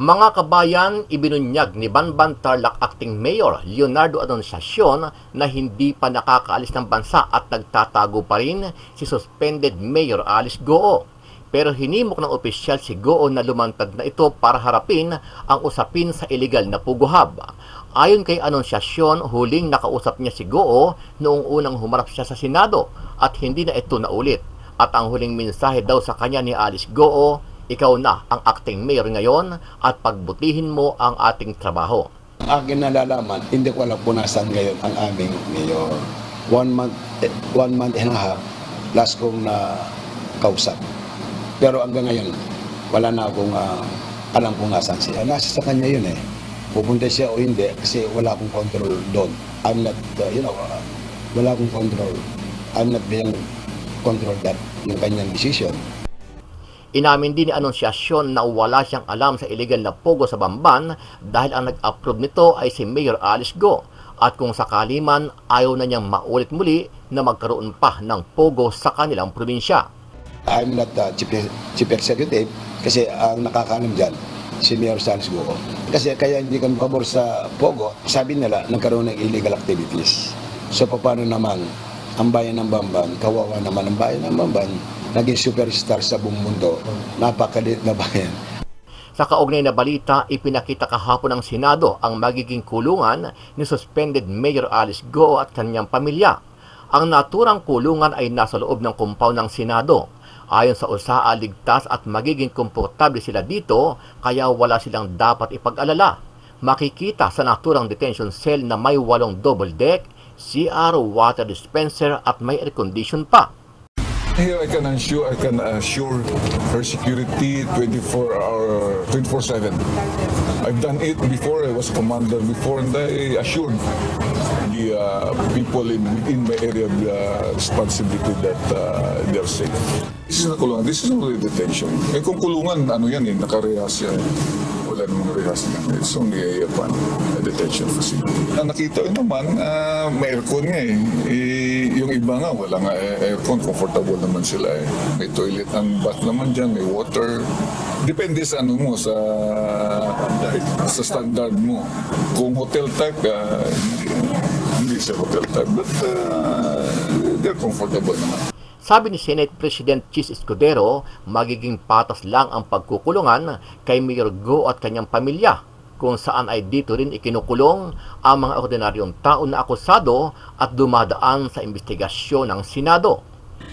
Mga kabayan, ibinunyag ni Banban Tarlac Acting Mayor Leonardo Anunciacion na hindi pa nakakaalis ng bansa at nagtatago pa rin si suspended Mayor Alice Goo. Pero hinimok ng opisyal si Goo na lumantad na ito para harapin ang usapin sa iligal na puguhab. Ayon kay Anunciacion, huling nakausap niya si Goo noong unang humarap siya sa Senado at hindi na ito naulit. At ang huling mensahe daw sa kanya ni Alice Goo, ikaw na ang acting mayor ngayon at pagbutihin mo ang ating trabaho. Akin nalalaman, hindi ko alam kung nasaan ngayon ang aming mayor. 1 month and a half, last kong na kausap. Pero hanggang ngayon, wala na akong alam kung nasaan siya. Nasa sa kanya yun eh. Pupunta siya o hindi kasi wala akong control doon. I'm not, wala akong control. I'm not being control that yung kanyang decision. Inamin din ni Anunciacion na wala siyang alam sa illegal na pogo sa Bamban dahil ang nag-approve nito ay si Mayor Alice Goo at kung sakali man ayaw na niyang maulit muli na magkaroon pa ng pogo sa kanilang probinsya. I'm not the chief executive kasi ang nakakaalam dyan si Mayor Alice Goo. Kasi kaya hindi kami pabor sa pogo, sabi nila nagkaroon ng illegal activities. So paano naman ang bayan ng Bamban, kawawa naman ang bayan ng Bamban, naging superstar sa buong mundo, napakaliit na bayan. Sa kaugnay na balita, ipinakita kahapon ng Senado ang magiging kulungan ni suspended Mayor Alice Goo at kanyang pamilya. Ang naturang kulungan ay nasa loob ng compound ng Senado. Ayon sa USA, ligtas at magiging komportable sila dito, kaya wala silang dapat ipag-alala. Makikita sa naturang detention cell na may 8 double deck, CR, water dispenser at may air condition pa. Here I can assure her security 24/7. I've done it before. I was commander before, and I assured the people in my area of responsibility that they're safe. This is not kulungan. This is only detention. Eh kung kulungan, ano yan eh, nakarehas yan. Wala namang rehas yan. It's only a detention facility. Nakita ko naman, may aircon nga eh. Yung iba nga, wala nga aircon, comfortable naman sila eh. May toilet ang bath naman dyan, may water. Depende sa ano mo, sa standard mo. Kung hotel type, hindi sa hotel type, but they're comfortable naman. Sabi ni Senate President Chis Escudero, magiging patas lang ang pagkukulungan kay Mayor Goo at kanyang pamilya, kung saan ay dito rin ikinukulong ang mga ordinaryong tao na akusado at dumadaan sa investigasyon ng Senado.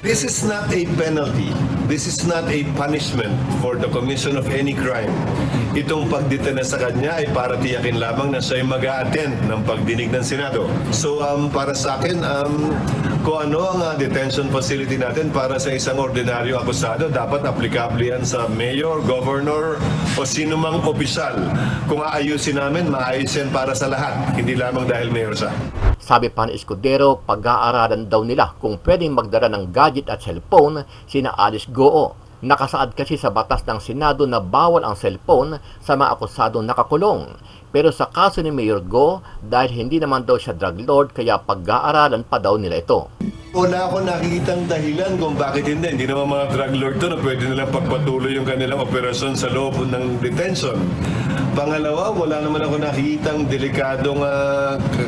This is not a penalty. This is not a punishment for the commission of any crime. Itong pagdetena sa kanya ay para tiyakin lamang na siya ay mag-a-attend ng pagdinig ng Senado. So para sa akin, kung ano ang detention facility natin para sa isang ordinaryo akusado, dapat applicable yan sa mayor, governor o sino mang opisyal. Kung aayusin namin, maayos yan para sa lahat, hindi lamang dahil mayor siya. Sabi pa ni Escudero, pag-aaralan daw nila kung pwedeng magdala ng gadget at cellphone sina Alice Goo. Nakasaad kasi sa batas ng Senado na bawal ang cellphone sa mga akusadong nakakulong. Pero sa kaso ni Mayor Goo, dahil hindi naman daw siya drug lord, kaya pag-aaralan pa daw nila ito. Wala ako nakikitang dahilan kung bakit hindi. Hindi naman mga drug lord to na pwede nilang pagpatuloy yung kanilang operasyon sa loob ng detention. Pangalawa, wala naman ako nakikitang delikadong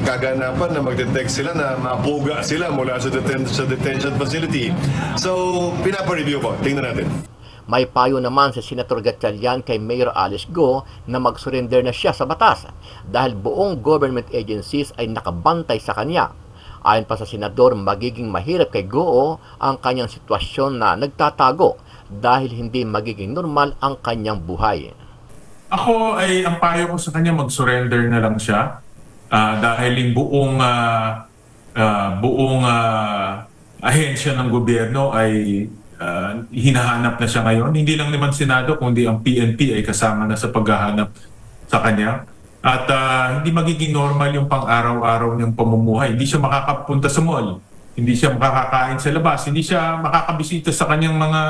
kaganapan na magdetect sila na mapuga sila mula sa detention facility. So, pinapa-review ko. Tingnan natin. May payo naman si Senator Gatchalian kay Mayor Alice Goo na mag-surrender na siya sa batas dahil buong government agencies ay nakabantay sa kanya. Ayon pa sa senador, magiging mahirap kay Goo ang kanyang sitwasyon na nagtatago dahil hindi magiging normal ang kanyang buhay. Ako ay ang payo ko sa kanya mag-surrender na lang siya dahil yung buong ahensya ng gobyerno ay hinahanap na siya ngayon. Hindi lang naman Senado kundi ang PNP ay kasama na sa paghahanap sa kanya. At hindi magiging normal yung pang-araw-araw niyang pamumuhay. Hindi siya makakapunta sa mall. Hindi siya makakakain sa labas. Hindi siya makakabisita sa kanyang mga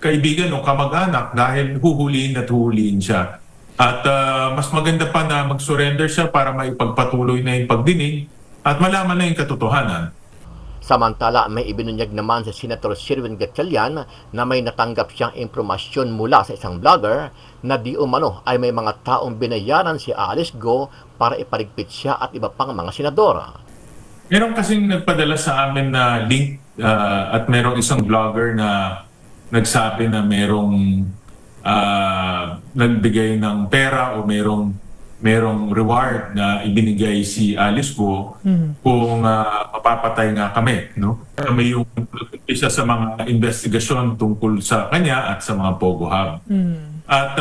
kaibigan o kamag-anak dahil huhulihin at huhulihin siya. At mas maganda pa na mag-surrender siya para maipagpatuloy na yung pagdinig at malaman na yung katotohanan. Samantala, may ibinunyag naman si Senator Sherwin Gatchalian na may natanggap siyang impormasyon mula sa isang vlogger na di umano ay may mga taong binayaran si Alice Go para ipaligpit siya at iba pang mga senador. Meron kasing nagpadala sa amin na link at merong isang vlogger na nagsabi na merong nagbigay ng pera o merong reward na ibinigay si Alice Go kung mapapatay nga kami, no? Kami yung isa sa mga investigasyon tungkol sa kanya at sa mga Pogo Hub. At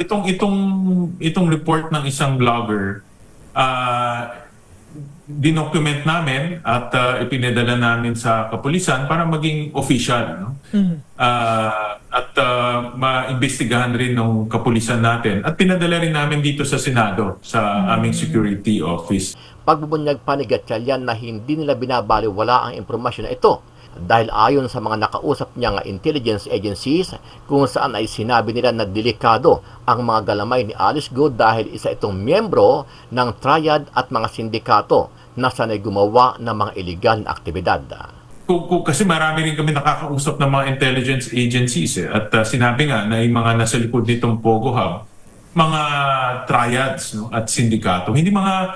itong report ng isang vlogger, dinocument namin at ipinadala namin sa kapulisan para maging official, no? Maimbestigahan rin ng kapulisan natin at pinadala rin namin dito sa Senado sa aming security office. Pagbubunyag pa ni Gatchalian na hindi nila binabaliwala ang impormasyon na ito dahil ayon sa mga nakausap niya nga intelligence agencies kung saan ay sinabi nila na delikado ang mga galamay ni Alice Go dahil isa itong miyembro ng triad at mga sindikato na sanay gumawa ng mga illegal na aktibidad. Kasi marami rin kami nakakausap ng mga intelligence agencies at sinabi nga na yung mga nasa likod nitong Pogo Hub, mga triads, no, at sindikato. Hindi mga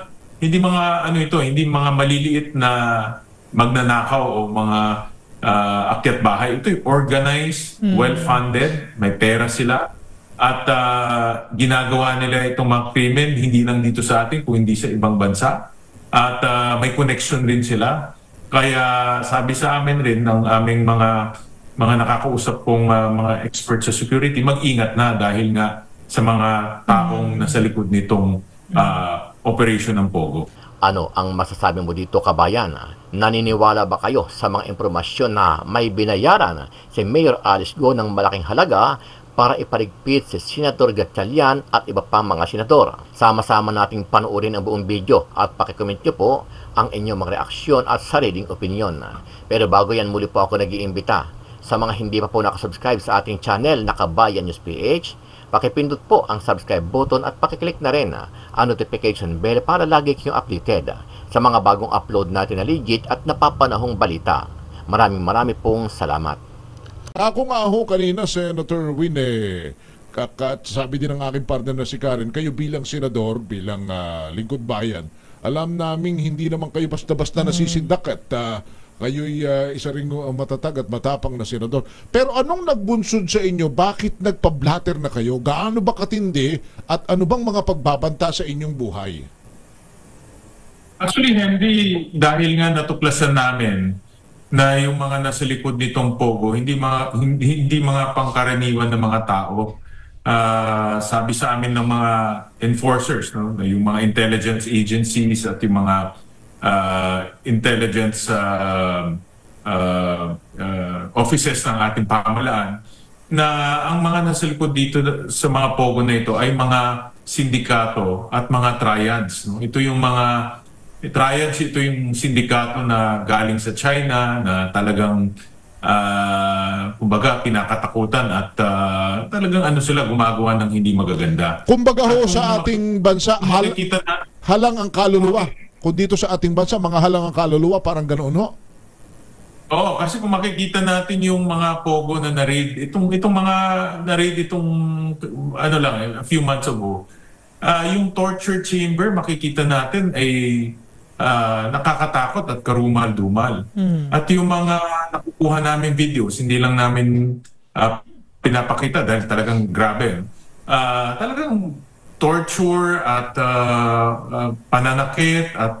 maliliit na magnanakaw o mga akyat bahay. Ito yung organized, well-funded, may pera sila at ginagawa nila itong mga krimen hindi lang dito sa atin kung hindi sa ibang bansa at may connection rin sila. Kaya sabi sa amin rin ng aming mga nakakausap kong mga expert sa security, mag-ingat na dahil nga sa mga taong nasa likod nitong operation ng Pogo. Ano ang masasabi mo dito, kabayan? Naniniwala ba kayo sa mga impormasyon na may binayaran si Mayor Alice Go ng malaking halaga para ipaligpit si Senator Gatchalian at iba pang mga senador? Sama-sama nating panoorin ang buong video at pakicomment nyo po ang inyong mga reaksyon at sariling opinyon. Pero bago yan, muli po ako nag-iimbita sa mga hindi pa po nakasubscribe sa ating channel na Kabayan News PH, pakipindot po ang subscribe button at pakiclick na rin ang notification bell para lagi kayong updated sa mga bagong upload natin na legit at napapanahong balita. Maraming pong salamat. Ako nga ho kanina, Senator Win, sabi din ng aking partner na si Karen, kayo bilang senador, bilang lingkod bayan, alam naming hindi naman kayo basta-basta nasisindak at kayo'y isa ring matatag at matapang na senador. Pero anong nagbunsod sa inyo? Bakit nagpa-blatter na kayo? Gaano ba katindi? At ano bang mga pagbabanta sa inyong buhay? Actually, Henry, dahil nga natuklasan namin na yung mga nasa likod nitong Pogo, hindi mga pangkaraniwan na mga tao. Sabi sa amin ng mga enforcers, no, yung mga intelligence agencies at yung mga intelligence offices ng ating pamahalaan, na ang mga nasa likod dito sa mga Pogo na ito ay mga sindikato at mga triads. No? Ito yung mga triads, ito yung sindikato na galing sa China na talagang kumbaga pinakatakutan at talagang sila gumagawa ng hindi magaganda. Kumbaga ho sa ating bansa, halang ang kaluluwa. Kung dito sa ating bansa, mga halang ang kaluluwa, parang ganoon ho. Oo, kasi kung makikita natin yung mga Pogo na na-raid, itong mga na-raid a few months ago, yung torture chamber, makikita natin ay nakakatakot at karumal-dumal. At yung mga nakukuha namin videos, hindi lang namin pinapakita dahil talagang grabe. Talagang torture at pananakit at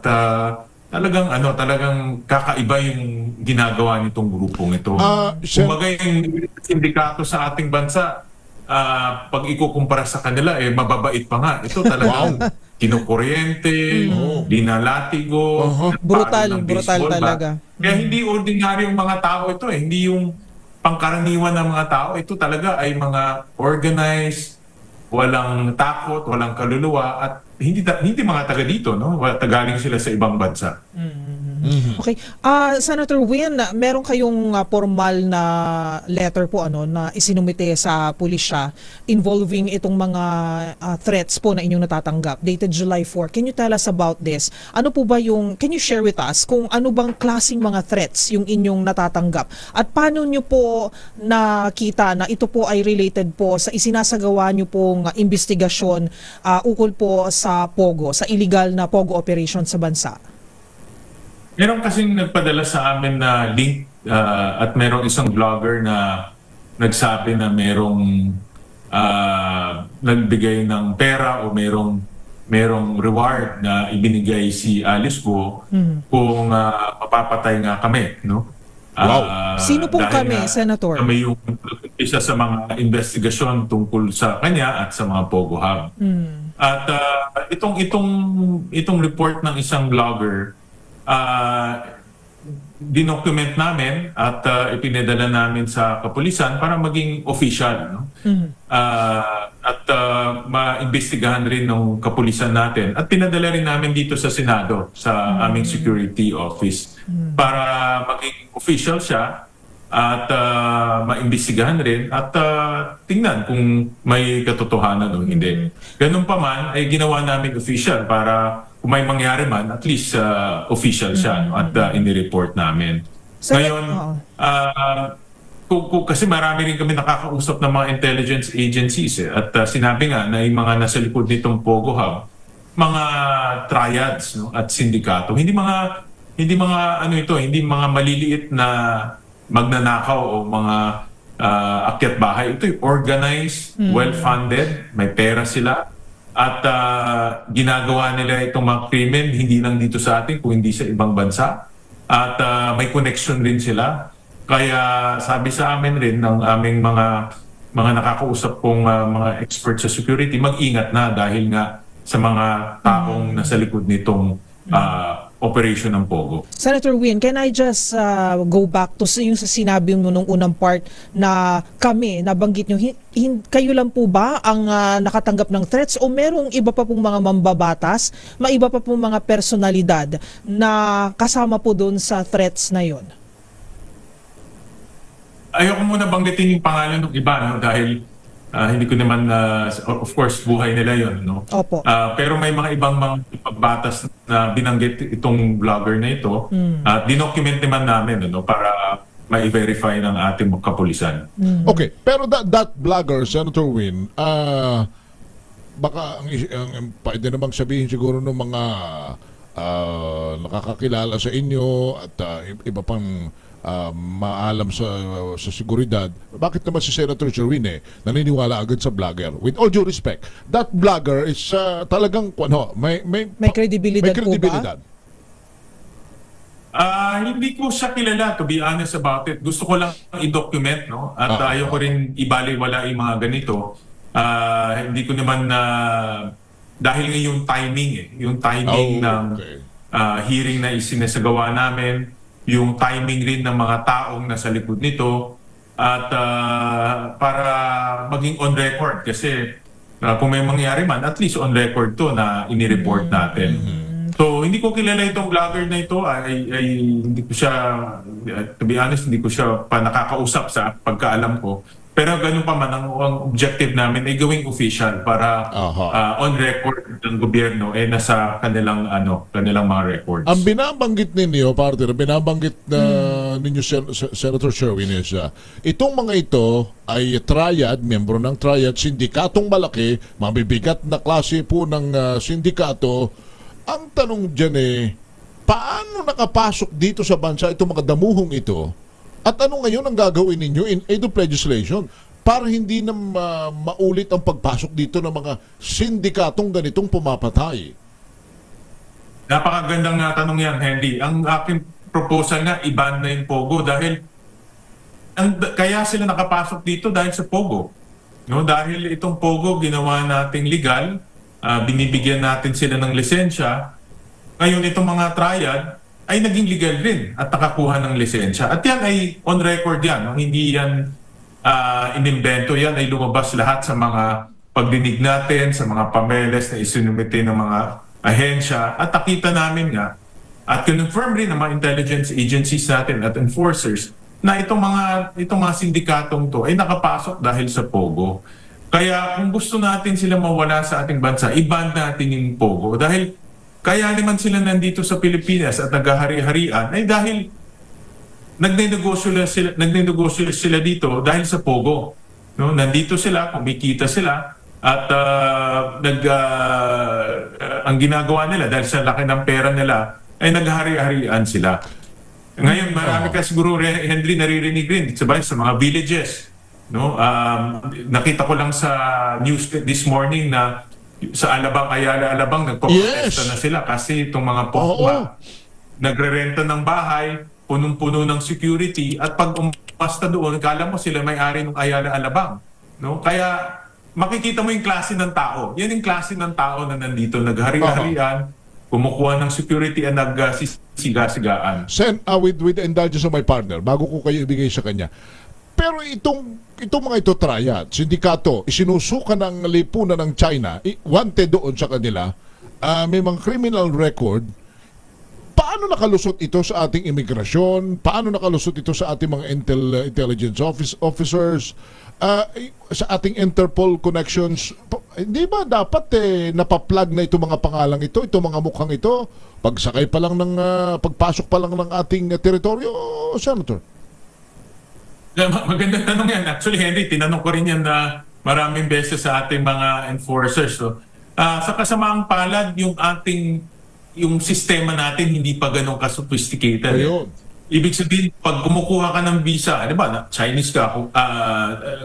talagang kakaiba yung ginagawa nitong grupong ito. Kumbaga yung sindikato sa ating bansa, pag ikukumpara sa kanila, mababait pa nga. Ito talagang kinukuryente, dinalatigo, brutal talaga. Kaya hindi ordinaryong mga tao ito hindi yung pangkaraniwan ng mga tao. Ito talaga ay mga organized, walang takot, walang kaluluwa at hindi mga taga dito, no? Tagaling sila sa ibang bansa. Okay. Senator Win, meron kayong formal na letter po na isinumite sa pulisya involving itong mga threats po na inyong natatanggap dated July 4. Can you tell us about this? Ano po ba can you share with us kung ano bang klaseng mga threats yung inyong natatanggap? At paano nyo po nakita na ito po ay related po sa isinasagawa nyo pong investigasyon ukol po sa POGO, sa illegal na POGO operation sa bansa? Meron kasing nagpadala sa amin na link at merong isang vlogger na nagsabi na merong nagbigay ng pera o merong reward na ibinigay si Alice Go kung mapapatay nga kami, no? Wow. Sino pong kami, Senator? Kami yung isa sa mga investigasyon tungkol sa kanya at sa mga Pogo Hub. At itong report ng isang vlogger, dinocument namin at ipinadala namin sa kapulisan para maging official, no? At maimbestigahan rin ng kapulisan natin at pinadala rin namin dito sa Senado sa aming security office para maging official siya at maimbestigahan rin at tingnan kung may katotohanan o hindi. Ganun pa man ay ginawa namin official para kung may mangyari man, at least official siya, no? At inireport namin. So, ngayon, kasi marami rin kami nakakausap ng mga intelligence agencies at sinabi nga na yung mga nasa likod nitong Pogo Hub, mga triads, no? At sindikato. Hindi mga maliliit na magnanakaw o mga akyat bahay. Ito yung organized, well-funded, may pera sila. At ginagawa nila itong mga krimen hindi lang dito sa atin kung hindi sa ibang bansa. At may connection rin sila. Kaya sabi sa amin rin ng aming mga nakakausap kong mga experts sa security, mag-ingat na dahil nga sa mga taong nasa likod nitong operation ng Pogo. Senator Win, can I just go back to yung sa sinabi mo nung unang part na kami, nabanggit nyo, kayo lang po ba ang nakatanggap ng threats o merong iba pa pong mga mambabatas, maiba pa pong mga personalidad na kasama po doon sa threats na yon? Ayoko muna banggitin yung pangalan ng iba, no? Dahil hindi ko naman, of course, buhay nila yon, no? Opo. Pero may mga ibang mga pagbatas na binanggit itong vlogger na ito. Dinocument naman namin, no? Para ma-verify ng ating kapulisan. Okay, pero that vlogger, Senator Win, baka pwede namang sabihin siguro ng mga nakakakilala sa inyo at iba pang maalam sa seguridad. Bakit naman si Senator Sherwin naniniwala agad sa vlogger? With all due respect, that vlogger is talagang may credibility po ba? Hindi ko siya kilala, to be honest about it. Gusto ko lang i-document, no? At ayaw ko rin ibaliwala yung mga ganito. Hindi ko naman dahil nga yung timing ng hearing na isinasagawa namin, yung timing rin ng mga taong nasa likod nito at para maging on record kasi kung may mangyari man, at least on record to na inireport natin. So hindi ko kilala itong vlogger na ito ay hindi ko siya, to be honest, hindi ko siya pa nakakausap sa pagkaalam ko. Pero ganun pa man, ang objective namin ay gawing official para on record ng gobyerno nasa kanilang mga records. Ang binabanggit ninyo, partner, binabanggit ninyo Senator Sherwin is itong mga ito ay triad, membro ng triad, sindikatong malaki, mabibigat na klase po ng sindikato. Ang tanong dyan paano nakapasok dito sa bansa itong mga damuhong ito? At ano ngayon ang gagawin ninyo in aid of legislation para hindi na maulit ang pagpasok dito ng mga sindikatong ganitong pumapatay? Napakagandang tanong yan, Henry. Ang aking proposal nga, iban na yung Pogo dahil kaya sila nakapasok dito dahil sa Pogo. No? Dahil itong Pogo ginawa nating legal, binibigyan natin sila ng lisensya. Ngayon itong mga triad ay naging legal rin at nakakuha ng lisensya. At yan ay on record yan. No? Hindi yan inimbento. Yan ay lumabas lahat sa mga pagdinig natin, sa mga papeles na isinumite ng mga ahensya. At nakita namin nga at confirm rin ng mga intelligence agencies natin at enforcers na itong mga sindikatong to ay nakapasok dahil sa Pogo. Kaya kung gusto natin sila mawala sa ating bansa, i-ban natin yung Pogo. Dahil kaya naman sila nandito sa Pilipinas at naghahari-harian ay dahil nagnenegosyo sila dito dahil sa Pogo. No? Nandito sila, kumikita sila, at ang ginagawa nila dahil sa laki ng pera nila ay naghahari-harian sila. Ngayon, marami ka siguro, Henry, naririnig rin sa mga villages. No? Nakita ko lang sa news this morning na sa Ayala Alabang, nagpo-protesta na sila kasi itong mga pokma nagre-renta ng bahay, punong-puno ng security, at pag umasta doon, kala mo sila may-ari ng Ayala Alabang. No? Kaya makikita mo yung klase ng tao. Yan yung klase ng tao na nandito, naghari-harian, kumukuha ng security at nagsisiga-sigaan. Sen, with the indulgence of my partner, bago ko kayo ibigay sa kanya, pero itong mga ito, triad, sindikato, isinusuka ng lipunan ng China, wanted doon sa kanila, may mga criminal record. Paano nakalusot ito sa ating imigrasyon? Paano nakalusot ito sa ating mga intelligence officers? Sa ating Interpol connections? Hindi ba dapat napaplug na itong mga pangalang ito, itong mga mukhang ito, pagsakay pa lang ng, pagpasok pa lang ng ating teritoryo, Senator? Magandang tanong yan. Actually, Henry, tinanong ko rin yan na maraming beses sa ating mga enforcers. So, sa kasamaang palad, yung sistema natin hindi pa ganun ka-sophisticated. Ibig sabihin, pag kumukuha ka ng visa, di ba, Chinese ka,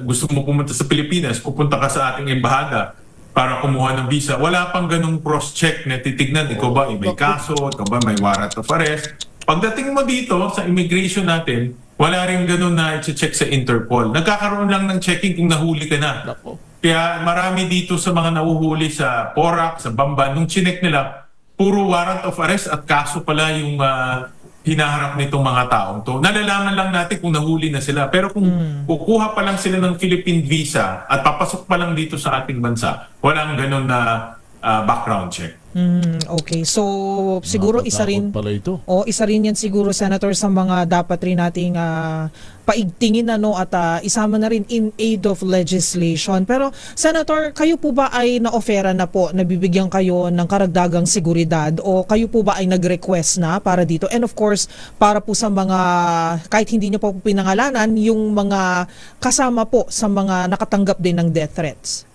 gusto mo pumunta sa Pilipinas, pupunta ka sa ating embahada para kumuha ng visa, wala pang ganung cross-check na titignan, ikaw ba may kaso, ikaw ba may warrant of arrest. Pagdating mo dito sa immigration natin, wala rin ganun na i-check sa Interpol. Nagkakaroon lang ng checking kung nahuli ka na. Kaya marami dito sa mga nahuhuli sa Porac, sa Bamban, nung chinek nila, puro warrant of arrest at kaso pala yung hinaharap nitong mga taong to. Nalalaman lang natin kung nahuli na sila. Pero kung kukuha pa lang sila ng Philippine visa at papasok pa lang dito sa ating bansa, walang ganun na background check. Okay, so siguro isa rin isa rin yan siguro, Senator, sa mga dapat rin nating paigtingin at isama na rin in aid of legislation. Pero Senator, kayo po ba ay na-offera na po, nabibigyan kayo ng karagdagang seguridad, o kayo po ba ay nag-request na para dito? And of course, para po sa mga, kahit hindi niyo po pinangalanan, yung mga kasama po sa mga nakatanggap din ng death threats.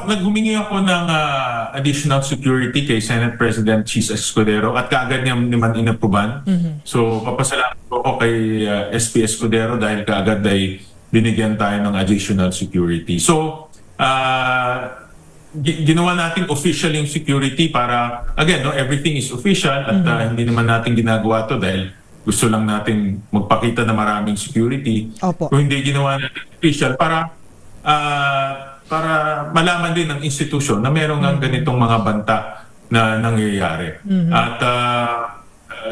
Naghumingi ako ng additional security kay Senate President Chis Escudero at kaagad niya naman inapruban. So papasalamat ko ako kay SP Escudero dahil kaagad ay binigyan tayo ng additional security. So ginawa natin official yung security para, again, everything is official at hindi naman natin ginagawa to dahil gusto lang natin magpakita na maraming security. Kung hindi ginawa natin official para malaman din ng institusyon na meron ng ganitong mga banta na nangyayari. At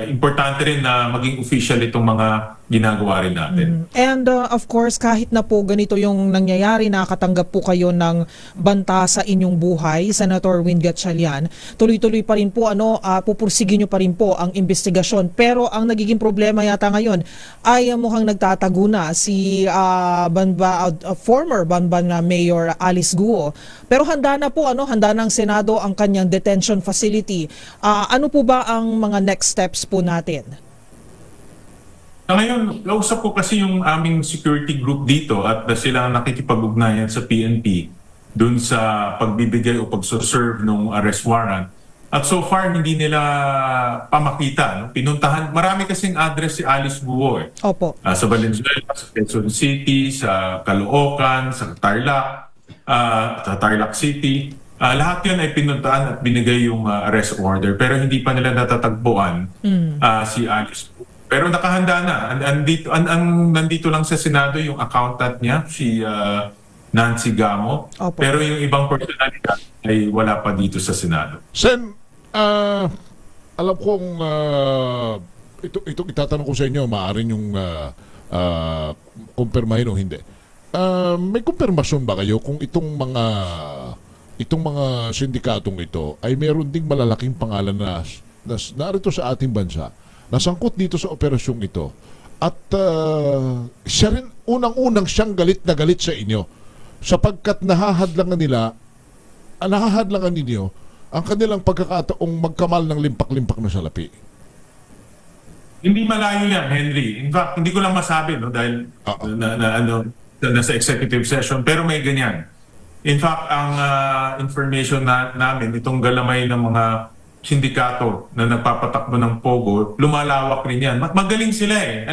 importante rin na maging official itong mga ginagawa rin natin. And of course, kahit na po ganito yung nangyayari, nakakatanggap po kayo ng banta sa inyong buhay, Senator Win Gatchalian, tuloy-tuloy pa rin po, pupursigin nyo pa rin po ang investigasyon. Pero ang nagiging problema yata ngayon ay mukhang nagtatago na si former Banban Mayor Alice Guo. Pero handa na po, handa ng Senado ang kanyang detention facility. Ano po ba ang mga next steps po natin? Ngayon, kausap ko kasi yung aming security group dito at sila nakikipag-ugnayan sa PNP dun sa pagbibigay o pagsoserve ng arrest warrant. At so far, hindi nila pamakita. Pinuntahan, marami kasing address si Alice Guo. Opo. Sa Valenzuela, sa Quezon City, sa Caloocan, sa Tarlac City. Lahat yun ay pinuntahan at binigay yung arrest order. Pero hindi pa nila natatagpuan si Alice Guo. Pero nakahanda na. Nandito lang sa Senado yung accountant niya, si Nancy Gamo. Opo. Pero yung ibang personalidad ay wala pa dito sa Senado. Sen, alam kong ito itatanong ko sa inyo, maaaring yung kumpirmahin o hindi. May kumpirmasyon ba kayo kung itong mga sindikatong ito ay meron ding malalaking pangalan na narito sa ating bansa, nasangkot dito sa operasyong ito, at siya rin unang-unang siyang galit na galit sa inyo sapagkat nahahadlangan ninyo ang kanilang pagkakataong magkamal ng limpak-limpak na salapi. Hindi malayo yan, Henry. In fact, hindi ko lang masabi, no, dahil nasa executive session, pero may ganyan. In fact, ang information namin, itong galamay ng mga sindikato na nagpapatakbo ng Pogo, lumalawak rin yan. Magaling sila eh.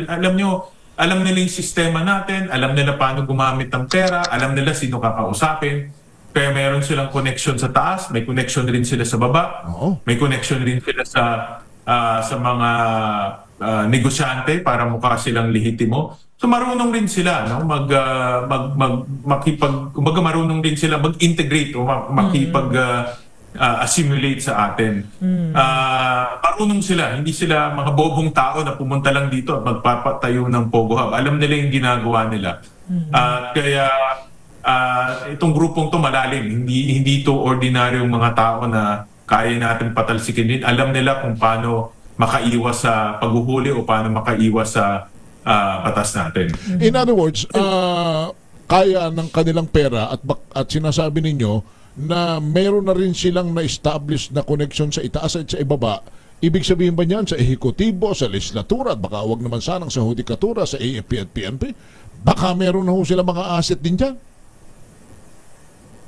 Alam nila yung sistema natin, alam nila paano gumamit ng pera, alam nila sino kakausapin. Kaya meron silang connection sa taas, may connection rin sila sa baba, may connection rin sila sa mga negosyante para mukha silang lehitimo. So marunong rin sila, no, marunong din sila mag-integrate o assimilate sa atin. Marunong sila, hindi sila mga bobong tao na pumunta lang dito at magpapatayo ng Pogo Hub. Alam nila yung ginagawa nila. Kaya itong grupong to malalim, hindi to ordinaryong mga tao na kaya natin patalsikin din. Alam nila kung paano makaiwas sa paghuhuli o paano makaiwas sa batas natin. In other words, kaya ng kanilang pera at sinasabi ninyo na meron na rin silang na-establish na connection sa itaas at sa ibaba. Ibig sabihin ba niyan sa ehekutibo, sa legislatura, at baka wag naman sanang sa hudikatura, sa AFP at PNP? Baka meron na ho sila mga asset din dyan?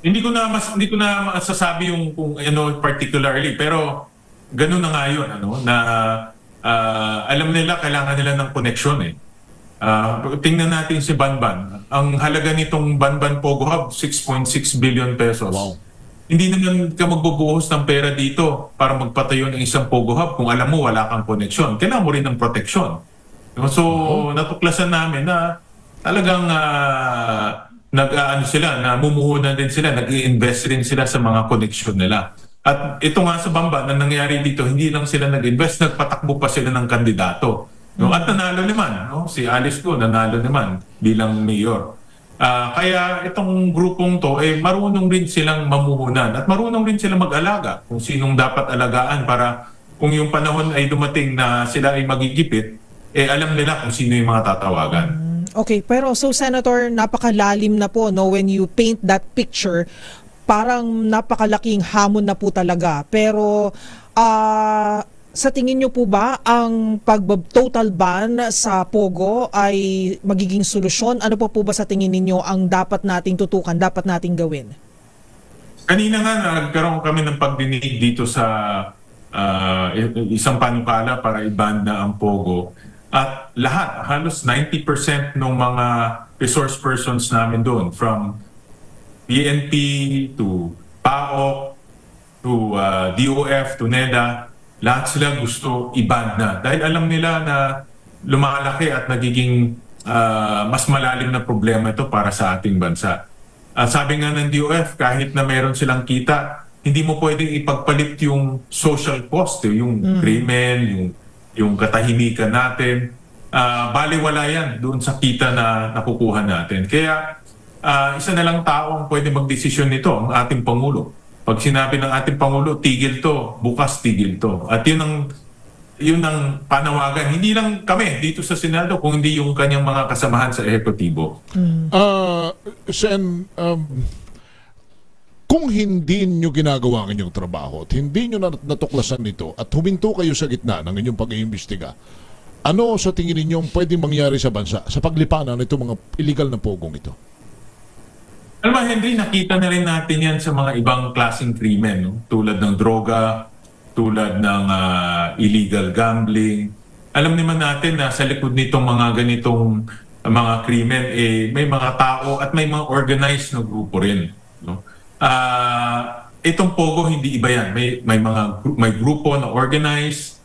Hindi ko na masasabi yung kung ano particularly, pero ganun na nga yun, na alam nila kailangan nila ng connection eh. Tingnan natin si Banban. Ang halaga nitong Banban Pogo Hub, 6.6 billion pesos. Wow. Hindi naman ka magbubuhos ng pera dito para magpatayo ng isang Pogo Hub kung alam mo wala kang connection. Kailangan mo rin ng protection. So, natuklasan namin na talagang namumuhunan din sila, nag-i-invest rin sila sa mga connection nila. At ito nga sa Bamba, na nangyari dito, hindi lang sila nag-invest, nagpatakbo pa sila ng kandidato. No? At nanalo naman, no? Si Alice Go nanalo naman bilang mayor. Kaya itong grupong to, marunong rin silang mamuhunan at marunong rin silang mag-alaga kung sinong dapat alagaan para kung yung panahon ay dumating na sila ay magigipit, alam nila kung sino yung mga tatawagan. Okay, pero so Senator, napakalalim na po, no, when you paint that picture, parang napakalaking hamon na po talaga. Pero sa tingin nyo po ba ang pag-total ban sa Pogo ay magiging solusyon? Ano po ba sa tingin ninyo ang dapat nating tutukan, dapat nating gawin? Kanina nga nagkaroon kami ng pagdinig dito sa isang panukala para i-ban na ang Pogo. At lahat, halos 90% ng mga resource persons namin doon, from PNP to PAOK to DOF to NEDA, lahat sila gusto i-ban na. Dahil alam nila na lumalaki at nagiging mas malalim na problema ito para sa ating bansa. Sabi nga ng DOF, kahit na meron silang kita, hindi mo pwedeng ipagpalit yung social cost, yung krimen, yung katahimikan natin. Baliwala yan doon sa kita na nakukuha natin. Kaya isa na lang tao ang pwede magdesisyon nito, ang ating Pangulo. Pag sinabi ng ating Pangulo, tigil to, bukas tigil to. At yun ang panawagan. Hindi lang kami dito sa Senado, kung hindi yung kanyang mga kasamahan sa ehekutibo. Sen, kung hindi nyo ginagawa ang inyong trabaho at hindi nyo natuklasan nito at huminto kayo sa gitna ng inyong pag-iimbestiga, ano sa tingin ninyo pwedeng mangyari sa bansa sa paglipanan nito mga illegal na pogong ito? Alam mo, Henry, nakita na rin natin yan sa mga ibang klaseng krimen, no? Tulad ng droga, tulad ng illegal gambling. Alam naman natin na sa likod nitong mga ganitong mga krimen, may mga tao at may mga organized na grupo rin. No? Itong Pogo, hindi iba yan. May grupo na organized.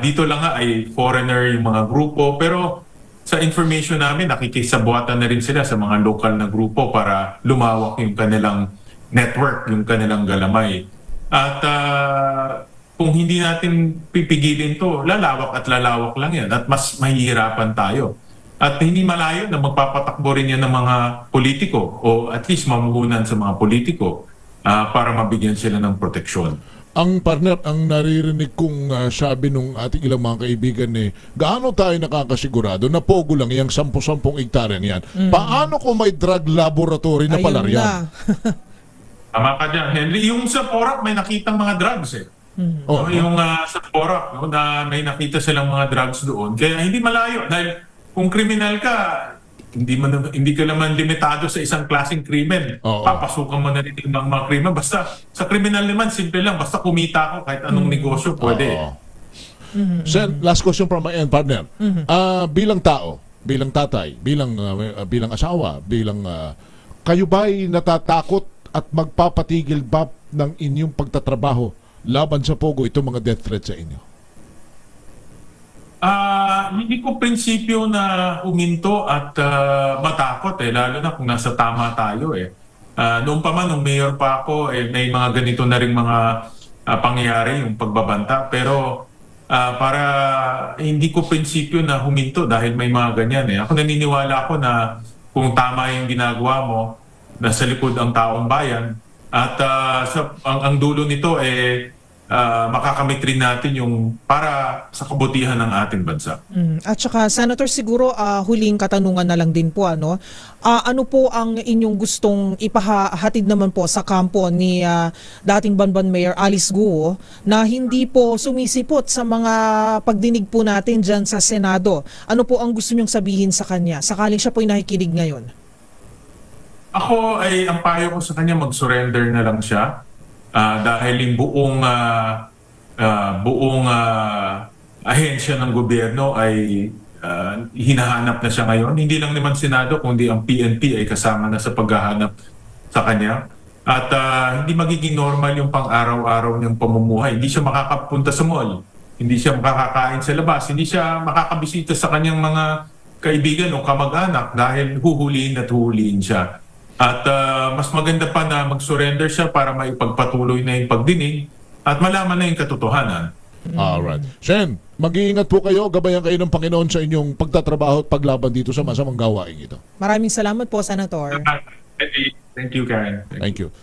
Dito lang nga ay foreigner yung mga grupo, pero sa information namin, nakikisabuatan na rin sila sa mga local na grupo para lumawak yung kanilang network, yung kanilang galamay. At kung hindi natin pipigilin to, lalawak lang yan at mas mahihirapan tayo. At hindi malayo na magpapatakbo rin yan ng mga politiko o at least mamuhunan sa mga politiko para mabigyan sila ng proteksyon. Ang partner, ang naririnig kong sabi nung ating ilang mga kaibigan gaano tayo nakakasigurado na pogo lang yung 10-10 hektarya niyan? Paano kung may drug laboratory na pala Ayun riyan? na. Tama ka dyan, Henry. Yung sa Porac, may nakitang mga drugs eh. Oh, No, yung sa Porac, no, na may nakita silang mga drugs doon. Kaya hindi malayo. Dahil kung kriminal ka, hindi ka naman limitado sa isang klaseng krimen. Oo. Papasukan mo na rin yung mga krimen. Basta sa kriminal naman, simple lang. Basta kumita ko kahit anong negosyo, pwede. Oo. Sen, last question from my end, partner. Bilang tao, bilang tatay, bilang asawa, kayo ba'y natatakot at magpapatigil ba ng inyong pagtatrabaho laban sa pogo itong mga death threats sa inyo? Hindi ko prinsipyo na huminto at matakot lalo na kung nasa tama tayo Noong pa man, nung mayor pa ako, may mga ganito na rin mga pangyayari yung pagbabanta. Pero para hindi ko prinsipyo na huminto dahil may mga ganyan Ako naniniwala ako na kung tama yung ginagawa mo, nasa likod ang taong bayan. At ang dulo nito makakamit rin natin yung para sa kabutihan ng ating bansa. At saka, Senator, siguro huling katanungan na lang din po, ano po ang inyong gustong ipahatid naman po sa kampo ni dating Banban Mayor Alice Guo na hindi po sumisipot sa mga pagdinig po natin dyan sa Senado? Ano po ang gusto nyong sabihin sa kanya sakaling siya po ay nakikinig ngayon? Ako ang payo ko sa kanya, mag-surrender na lang siya. Dahil yung buong ahensya ng gobyerno ay hinahanap na siya ngayon. Hindi lang naman Senado, kundi ang PNP ay kasama na sa paghahanap sa kanya. At hindi magiging normal yung pang-araw-araw niyang pamumuhay. Hindi siya makakapunta sa mall. Hindi siya makakakain sa labas. Hindi siya makakabisita sa kanyang mga kaibigan o kamag-anak dahil huhuliin at huhuliin siya. At mas maganda pa na mag-surrender siya para maipagpatuloy na yung pagdinig at malaman na yung katotohanan. Alright. Sen, mag-iingat po kayo, gabayan kayo ng Panginoon sa inyong pagtatrabaho at paglaban dito sa masamang gawain ito. Maraming salamat po, Senator. Thank you, Karen. Thank you.